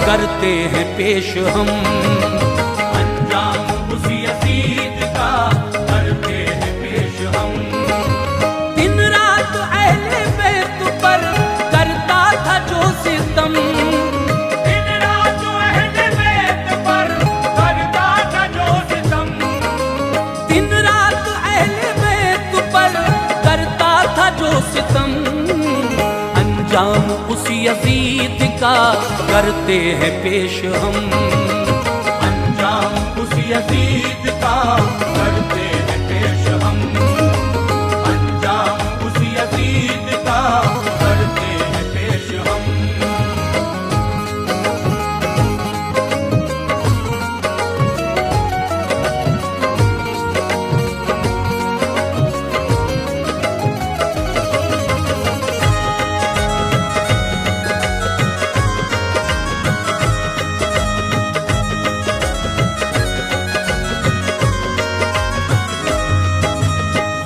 करते हैं पेश हम। अंजाम उस यजीद का करते हैं पेश हम। दिन रात अहले बैत पर करता था जो सितम, दिन रात अहले बैत पर करता था जो सितम, दिन रात अहले बैत पर करता था जो सितम। अंजाम उस यजीद का करते हैं पेश हम। अंजाम उस यजीद का करते हैं पेश हम। अंजाम उस यजीद का करते हैं पेश हम।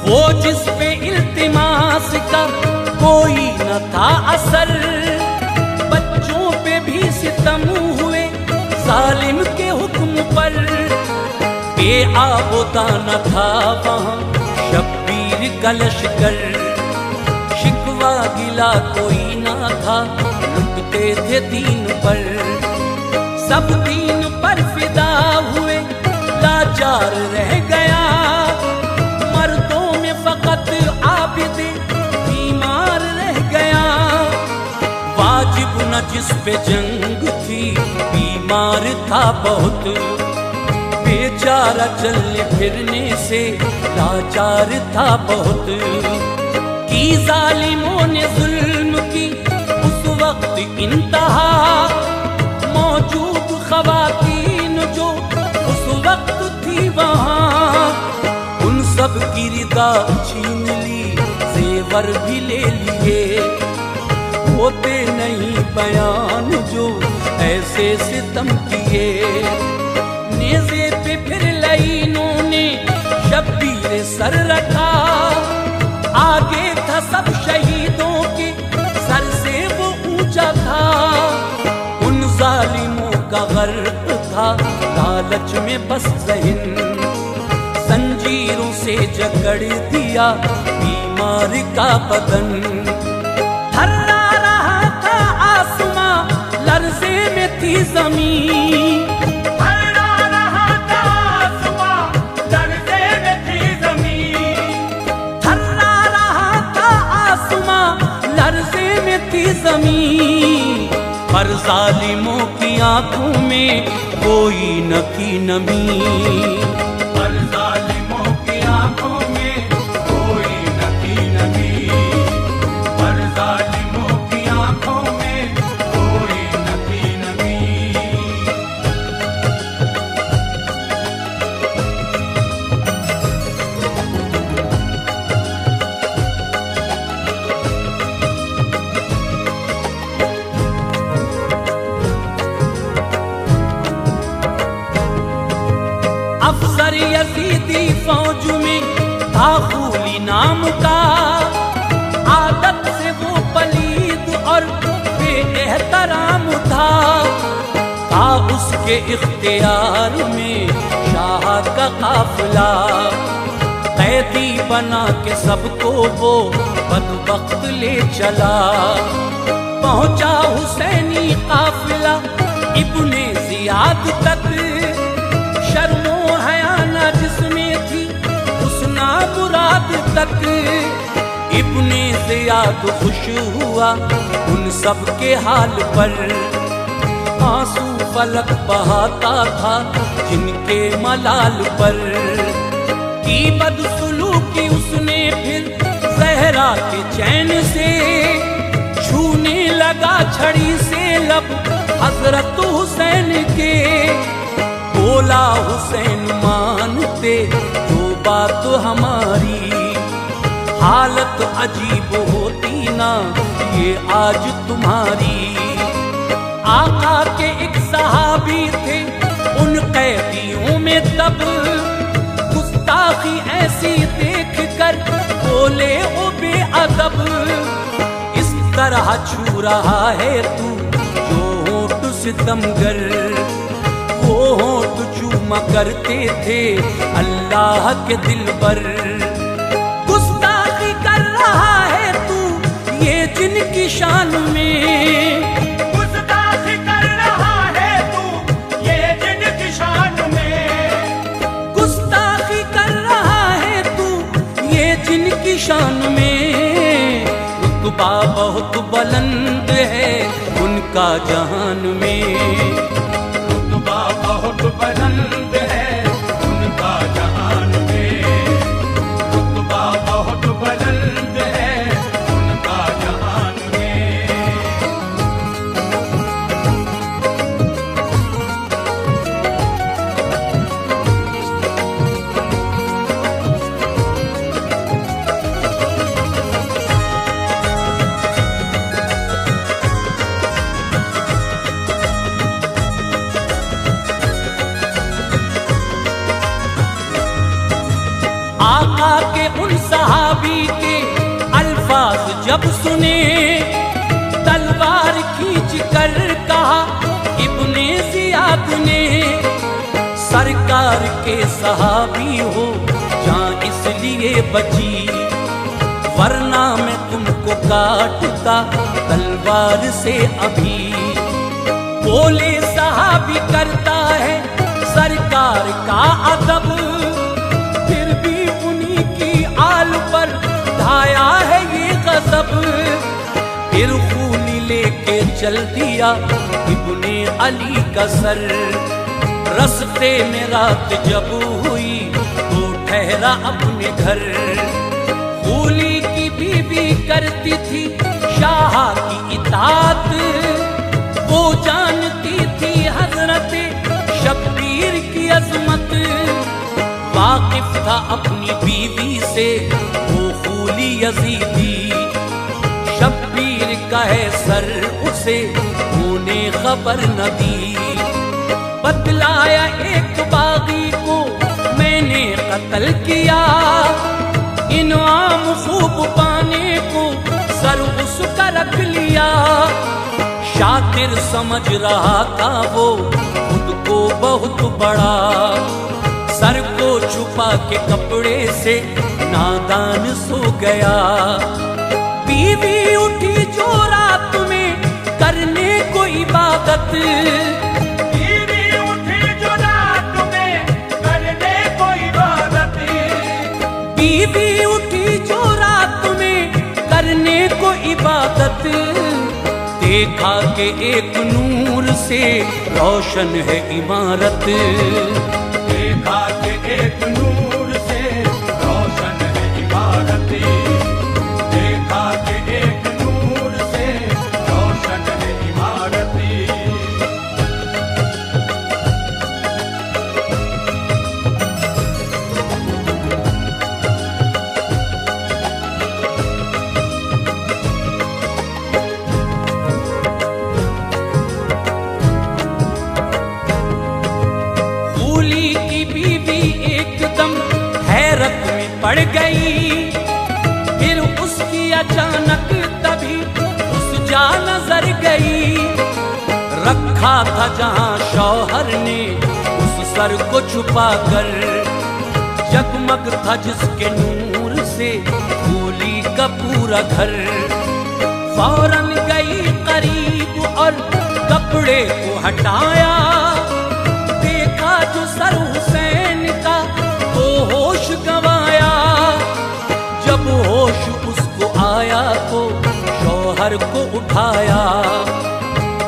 वो जिस पे इल्तिमास का कोई न था असर, बच्चों पे भी सितम हुए जालिम के हुक्म पर। बेआबोदा न था वहाँ शब्बीर का लश्कर, शिकवा गिला कोई न था, लुटते थे दीन पर। सब दीन पर फिदा हुए लाचार रह गया, फकत आबिद बीमार रह गया। वाजिब न जिस पे जंग थी बीमार था बहुत, बेचारा चलने फिरने से लाचार था बहुत। की जालिमों ने जुल्म की उस वक्त इंतहा, मौजूद ख़वातीन जो उस वक्त थी वहाँ, सब की रिदा छीन ली, जेवर भी ले लिए। होते नहीं बयान जो ऐसे सितम किए, नेज़े पे फिर लाइनों ने शब्बीर सर रखा। आगे था सब शहीदों के सर से वो ऊंचा था। उन जालिमों का गर्क था लालच में बस ज़हन, जंजीरों से जकड़ दिया बीमार का बदन। थर्रा रहा था आसमां, लर्ज़े में थी ज़मीन, थर्रा रहा था आसमां, लर्ज़े में थी ज़मीन, थर्रा रहा था आसमां, लर्ज़े में थी ज़मीन। पर ज़ालिमों की आंखों में कोई न की नमी, अफसर यजीदी फौज में था खूली नाम का। आदत से वो पलीद और बेएहतराम था उसके इख्तियार में शाह का काफिला। कैदी बना के सबको वो बदबख्त ले चला। पहुंचा हुसैनी काफिला इब्ने जियाद तक। शर्मो हयाना जिसमें थी हुस्ना मुराद तक। इब्ने जियाद खुश हुआ उन सब के हाल पर। आंसू फलक बहाता था जिनके मलाल पर। की बदसलूकी उसने फिर ज़हरा के चैन से। छूने लगा छड़ी से लब हजरत हुसैन के। बोला हुसैन मानते जो बात हमारी। हालत अजीब होती ना ये आज तुम्हारी। आका के एक सहाबी थे उन कैदियों में तब। गुस्ताखी ऐसी देख कर बोले ओ बेअदब। इस तरह छू रहा है तू जो होंठ सितमगर, वो होंठ चूमा करते थे अल्लाह के दिल पर। गुस्ताखी कर रहा है तू ये जिनकी शान में, गुस्ताखी कर रहा है तू ये जिनकी शान में, गुस्ताखी कर रहा है तू ये जिनकी शान में। रुतबा बहुत बुलंद है उनका जहान में, रुतबा बहुत बुलंद है उनका जहान में, रुतबा बहुत बुलंद है उनका जहान में। आका के उन सहाबी के अल्फाज जब सुने, तलवार खींच कर कहा इब्ने जियाद ने, सरकार के सहाबी हो जान इसलिए बची, वरना मैं तुमको काटता तलवार से अभी। बोले सहाबी करता है सरकार का अदब, फिर भी उन्हीं की आल पर ढाया है ये गजब। फिर खूनी लेके चल दिया इब्ने अली का सर, रस्ते में रात जब हुई तो ठहरा अपने घर। खूनी की बीवी करती थी शाह की इताअत, वो जानती थी हजरत शब्बीर की अजमत। वाकिफ था अपनी बीवी से वो खूनी यजीदी, शब्बीर का है सर उसे उन्होंने खबर न दी। बतलाया एक बागी को मैंने कत्ल किया, इनाम खूब पाने को सर उसका रख लिया। शातिर समझ रहा था वो खुद को बहुत बड़ा, सर को छुपा के कपड़े से नादान सो गया। बीवी उठी जो रात में करने को इबादत, बीवी उठी जो रात में करने को इबादत, बीवी उठी जो रात में करने को इबादत। देखा कि एक नूर से रोशन है इमारत, देखा कि एक नूर से रोशन है इबारत, देखा कि एक नूर से रोशन है इबारत। पड़ गई, फिर उसकी अचानक तभी उस जा नजर गई। रखा था जहां शौहर ने उस सर को छुपा कर, जगमग था जिसके नूर से फूली का पूरा घर। फौरन गई करीब और कपड़े को हटाया, देखा जो सर हुसैन का तो होश गंवाया। जब होश उसको आया तो शौहर को उठाया,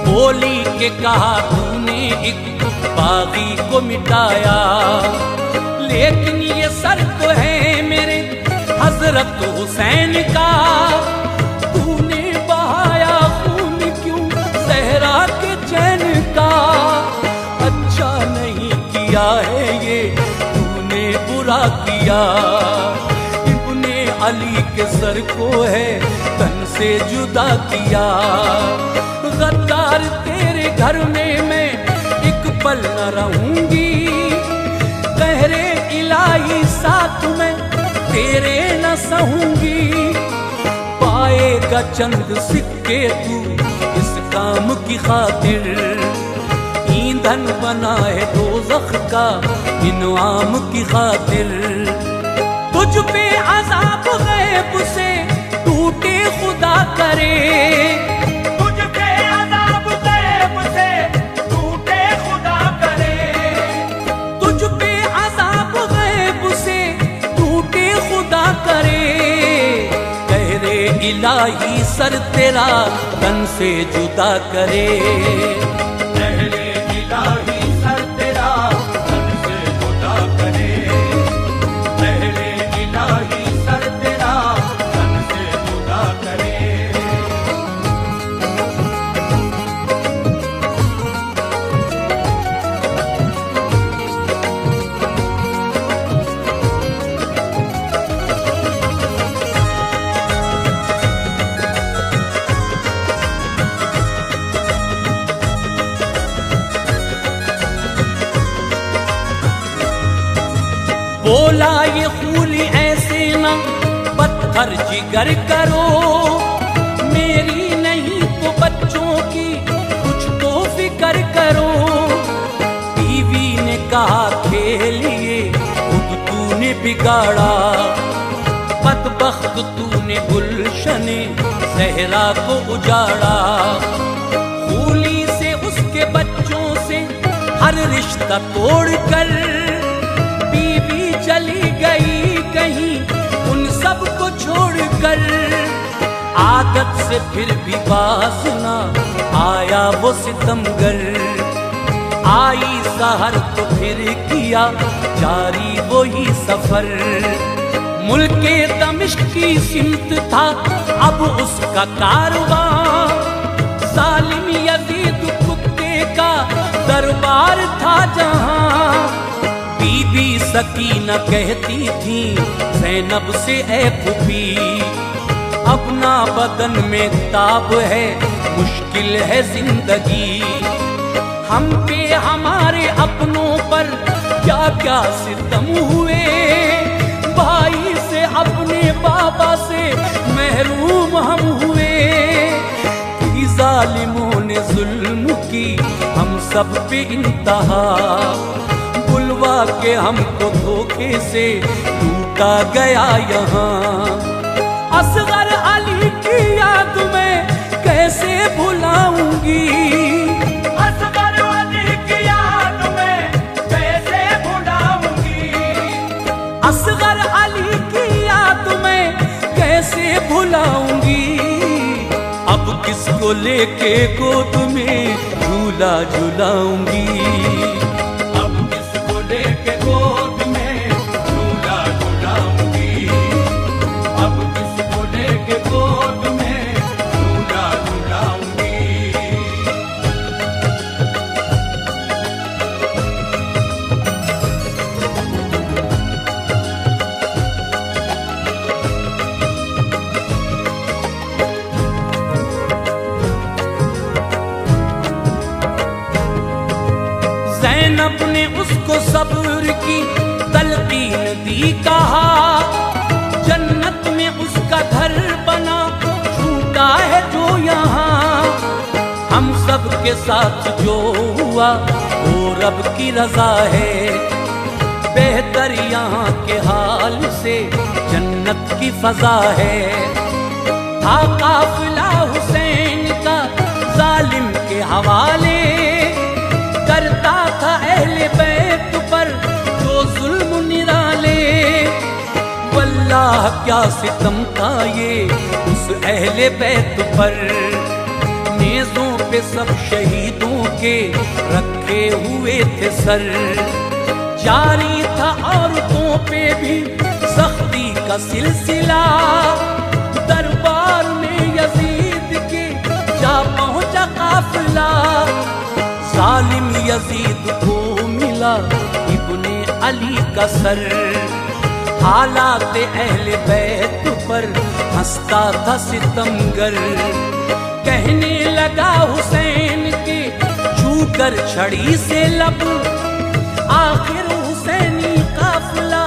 बोली के कहा तूने एक बागी को मिटाया, लेकिन ये सर तो है मेरे हजरत हुसैन का। तूने बहाया खून क्यों सहरा के चैन का, अच्छा नहीं किया है ये तूने बुरा किया। इब्ने अली के सर को है तन से जुदा किया। गद्दार तेरे घर में मैं एक पल न रहूंगी, कहरे इलाही साथ में तेरे न सहूंगी। पाएगा चंद सिक्के तू इस काम की खातिर, ईंधन बना है दोज़ख का इन्आम की खातिर। तुझ पे अज़ाब गैब से टूटे खुदा करे, तुझ पे अज़ाब गैब से टूटे खुदा करे, तुझ पे अज़ाब गैब से टूटे खुदा करे। कहरे इलाही सर तेरा तन से जुदा करे, कहरे इलाही सर तेरा तन से जुदा करे, कहरे इलाही सर तेरा तन से जुदा करे। बोला ये खूली ऐसे ना पत्थर जिगर करो, मेरी नहीं तो बच्चों की कुछ तो फिक्र करो। बीवी ने कहा खेलिए खुद तूने बिगाड़ा, बदबख्त तूने गुलशने सहरा को उजाड़ा। खूली से उसके बच्चों से हर रिश्ता तोड़कर बीवी चली गई कहीं उन सब को छोड़कर। आदत से फिर भी बाज ना आया वो सितमगर, आई सहर तो फिर किया जारी वो ही सफर। मुल्के दमिश्क की सिमत था अब उसका कारवां, जालिम यजीद कुत्ते का दरबार था जहां। बीबी सकीना कहती थी ज़ैनब से ऐ फूफी, अपना बदन में ताब है मुश्किल है जिंदगी। हम पे हमारे अपनों पर क्या क्या सितम हुए, भाई से अपने बाबा से महरूम हम हुए। जालिमों ने जुल्म की हम सब पे इंतहा, बुलवा के हमको धोखे से लूटा गया यहाँ। असगर अली की याद में कैसे भुलाऊंगी, असगर अली की याद में कैसे भुलाऊंगी, असगर अली की याद में कैसे भुलाऊंगी। अब किसको लेके गोद में झूला झुलाऊंगी, अब किसको लेके गोद में झूला झुलाऊंगी, अब किसको लेके गोद में झूला झुलाऊंगी। ज़ैनब ने उसको सब्र की तलकीन दी, कहा जन्नत में उसका घर बना छूटा है जो यहाँ। हम सब के साथ जो हुआ वो रब की रजा है, बेहतर यहाँ के हाल से जन्नत की फजा है। था काफिला हुसैन का जालिम के हवाले, करता था अहले बैत पर जो जुल्म निराले। वल्लाह क्या सितम था ये उस अहले बैत पर, नेज़ों पे सब शहीदों के रखे हुए थे सर। जारी था औरतों पे भी सख्ती का सिलसिला, दरबार में यजीद के जा पहुंचा काफिला। जालिम यजीद को मिला इब्ने अली का सर, हालात अहले बैत पर हंसता था सितमगर। कहने लगा हुसैन के छूकर छड़ी से लब, आखिर हुसैनी काफिला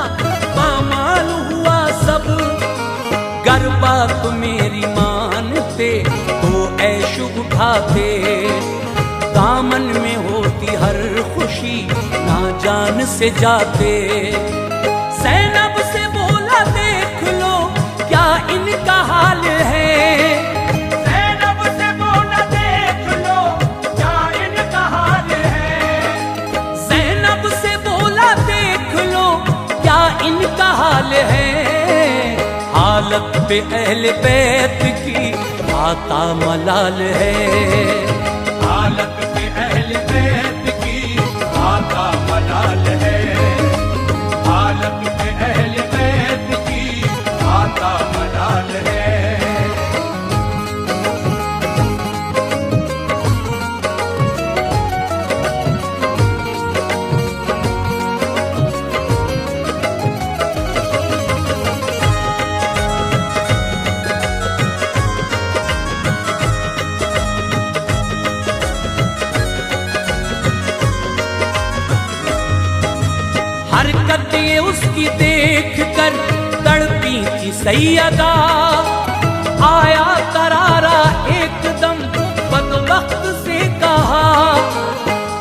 पामाल हुआ सब। गर बात मेरी मानते तो ऐश उठाते, दामन में होती हर खुशी ना जान से जाते। ज़ैनब से बोला देख लो क्या इनका हाल है। ज़ैनब से बोला देख लो क्या इनका हाल है। ज़ैनब से बोला देख लो क्या इनका हाल है। हालत पे अहले बैत की आता मलाल है। हालत पे अहले बैत की आता मलाल है। हालत पे अहले बैत की आता मलाल है। हरकत ये उसकी देख कर तड़पी थी सैयदा। आया करारा एकदम बदबख्त से कहा,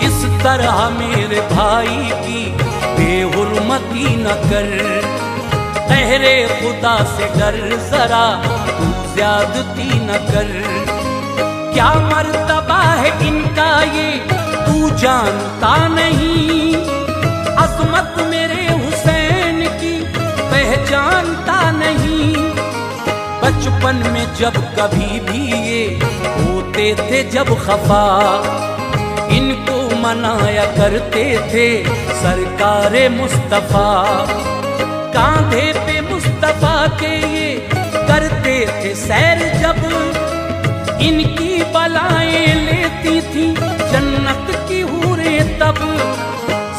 इस तरह मेरे भाई की बेहुरमती न कर। कहरे खुदा से डर जरा तू ज्यादती न कर। क्या मर्तबा है इनका ये तू जानता नहीं। अज़मत मेरे हुसैन की पहचानता नहीं। बचपन में जब कभी भी ये होते थे जब खफा, इनको मनाया करते थे सरकारे मुस्तफा। कांधे पे मुस्तफा के ये करते थे सैर जब, इनकी बलाएं लेती थी जन्नत की हूरें तब।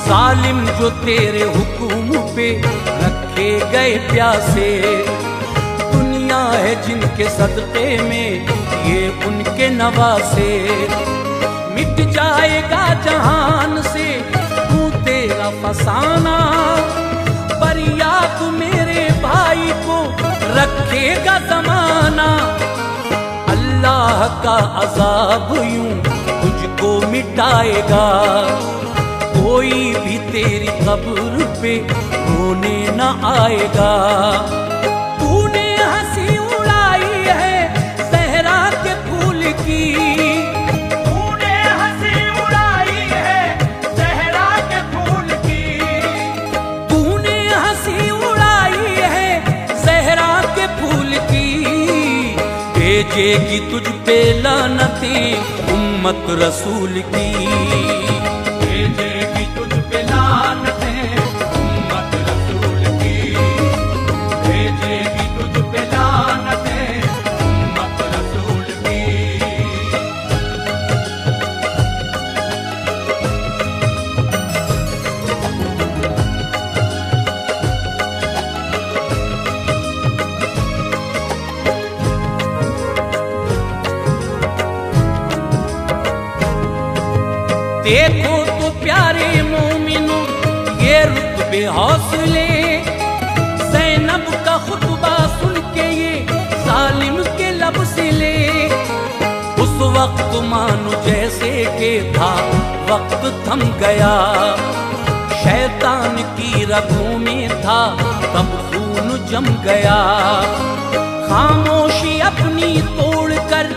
जालिम जो तेरे हुक्म पे रखे गए प्यासे, दुनिया है जिनके सदक़े में ये उनके नवासे। मिट जाएगा जहान से तू तेरा फसाना, पर याद मेरे भाई को रखेगा ज़माना। अल्लाह का अज़ाब यूं तुझको मिटाएगा, कोई भी तेरी कब्र पे रोने न आएगा। तूने हंसी उड़ाई है ज़हरा के फूल की। तूने हंसी उड़ाई है ज़हरा के फूल की। तूने हंसी उड़ाई है ज़हरा के फूल की। भेजेगी तुझ पे लानतें उम्मत रसूल की। भेजेगी तुझ पे लानतें उम्मत रसूल की। भेजेगी तुझ पे लानतें उम्मत रसूल की। देखो तो प्यारे मोमिनों ये रुतबे हौसले। ज़ैनब का खुतबा सुन के ये जालिम के लब से ले। उस वक्त मानो जैसे के था वक्त थम गया। शैतान की रगों में था तब खून जम गया। खामोशी अपनी तोड़कर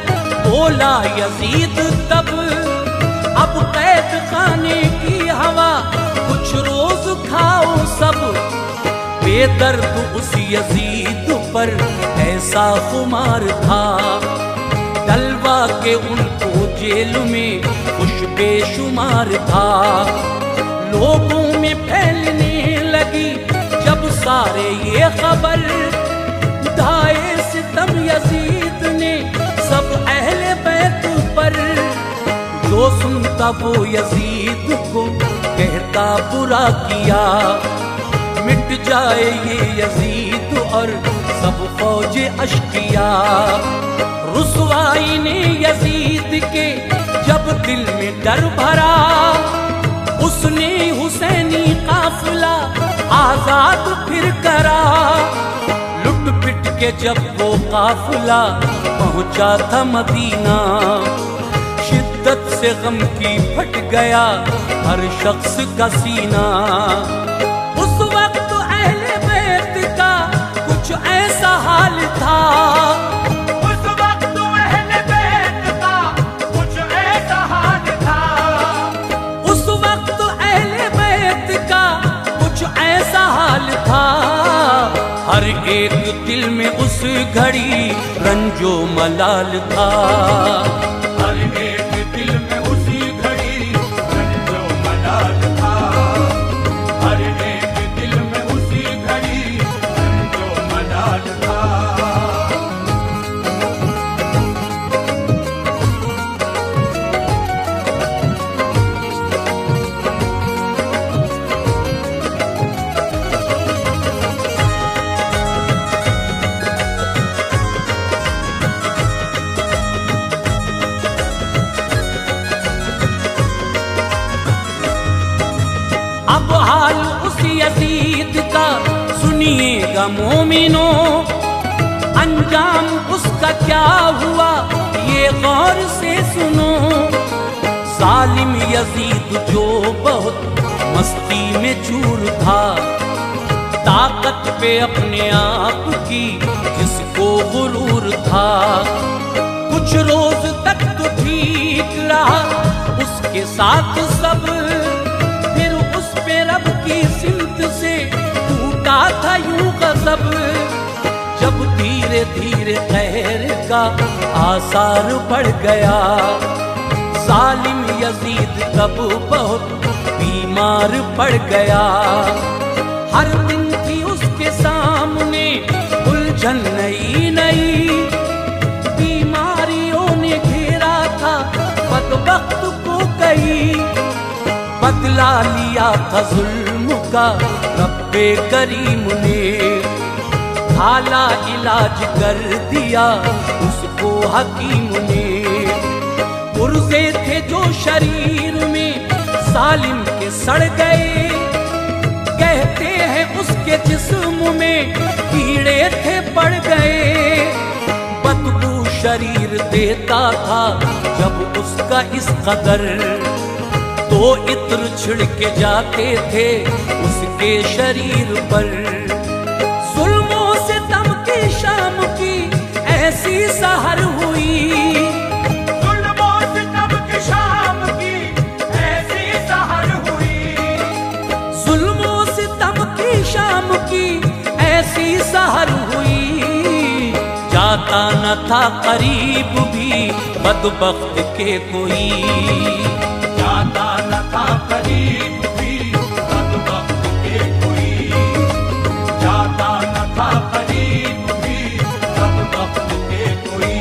बोला यजीद तब, अब कैद खाने की हवा कुछ रोज खाओ सब। बेदर्द उस यजीद पर ऐसा खुमार था, डलवा के उनको जेल में कुछ बेशुमार था। लोगों में फैलने लगी जब सारे ये खबर, ढाए सितम यजीद ने सब अहले बैत पर। जो सुनता वो यजीद को कहता बुरा किया, मिट जाए ये यजीद और सब फौजे अश्किया। रुसवाई ने यजीद के जब दिल में डर भरा, उसने हुसैनी काफिला आजाद फिर करा। लुट पिट के जब वो काफिला पहुंचा था मदीना, शिद्दत से गम की फट गया हर शख्स का सीना। उस वक्त अहले बैत का कुछ ऐसा हाल था, उस वक्त अहले बैत का कुछ ऐसा हाल था, उस वक्त अहले बैत का कुछ ऐसा हाल था। हर एक दिल में उस घड़ी रंजो मलाल था। हर एक दिल में उसी घड़ी रंजो मलाल था, हर एक दिल में उसी घड़ी रंजो मलाल था। अब हाल उस यजीद का सुनिएगा मोमिनो, अंजाम उसका क्या हुआ ये गौर से सुनो। जालिम यजीद जो बहुत मस्ती में चूर था, ताकत पे अपने आप की जिसको गुरूर था। कुछ रोज तक तो ठीक रहा उसके साथ सब, रब की सिमत से टूटा था यूं गज़ब। जब धीरे धीरे कहर का आसार बढ़ गया, जालिम यजीद तब बहुत बीमार पड़ गया। हर दिन थी उसके सामने उलझन नई नई, बीमारियों ने घेरा था बदबख्त को कई। बदला लिया था जुल्म का रब्बे करीम ने, खाला इलाज कर दिया उसको हकीम ने। पुर्जे थे जो शरीर में जालिम के सड़ गए, कहते हैं उसके जिस्म में कीड़े थे पड़ गए। बदबू शरीर देता था जब उसका इस कदर, तो इत्र छिड़के जाते थे उसके शरीर पर। जुल्मों से दम की शाम की ऐसी सहर हुई, जुल्मों से दम की शाम की ऐसी सहर हुई, जुल्मों से दम की शाम की ऐसी सहर हुई। जाता न था करीब भी बदबख्त के कोई, जाता न था करीब भी बदबख्त के कोई, जाता न था करीब भी बदबख्त के कोई।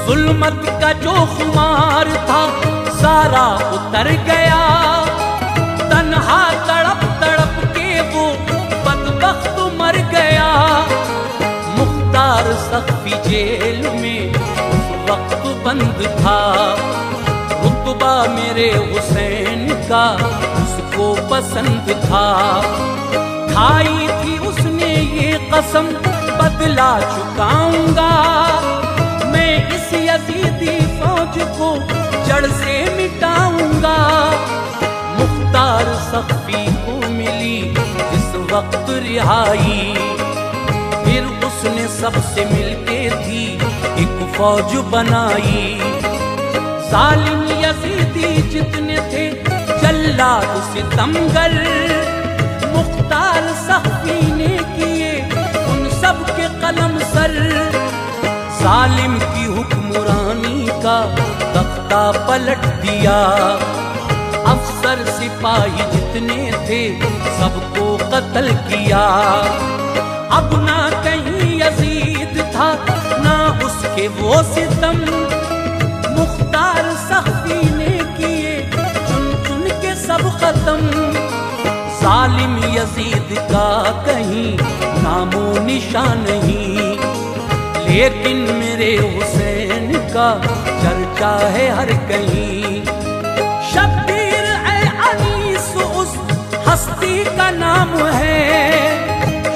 जुल्मत का जो खुमार था सारा उतर गया, तन्हा तड़प तड़प के वो बदबख्त मर गया। मुख्तार सख्फी जेल में उस वक्त बंद था, रुतबा मेरे हुसैन का उसको पसंद था। खाई थी उसने ये कसम बदला चुकाऊंगा, मैं इस यजीदी फौज को जड़ से मिटाऊंगा। मुख्तार सख्फी को मिली इस वक्त रिहाई, फिर उसने सबसे मिलके थी एक फौज बनाई। जालिम यजीदी जितने थे जल्लाद सितमगर, मुख्तार सख्फी ने किए उन सब के कलम सर। जालिम की हुक्मरानी का तख्ता पलट दिया, अफसर सिपाही जितने थे सबको कत्ल किया। अब ना कहीं यजीद था ना उसके वो सितम, मुख्तार सख्फी ने किए चुन चुन के सब खत्म। जालिम यजीद का कहीं नामो निशान नहीं, लेकिन मेरे हुसैन का चर्चा है हर कहीं। शब्बीर ए अनीस उस हस्ती का नाम है।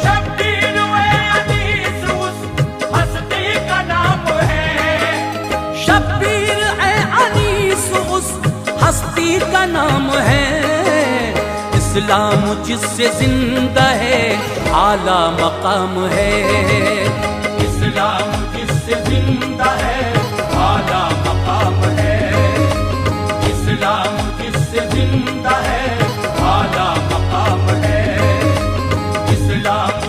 शब्बीर ए अनीस उस हस्ती का नाम है। शब्बीर ए अनीस उस हस्ती का नाम है। इस्लाम जिससे जिंदा है आला मकाम है। इस्लाम जिससे जिंदा है आला मकाम है। इस्लाम जिससे जिंदा है आला मकाम है। इस्लाम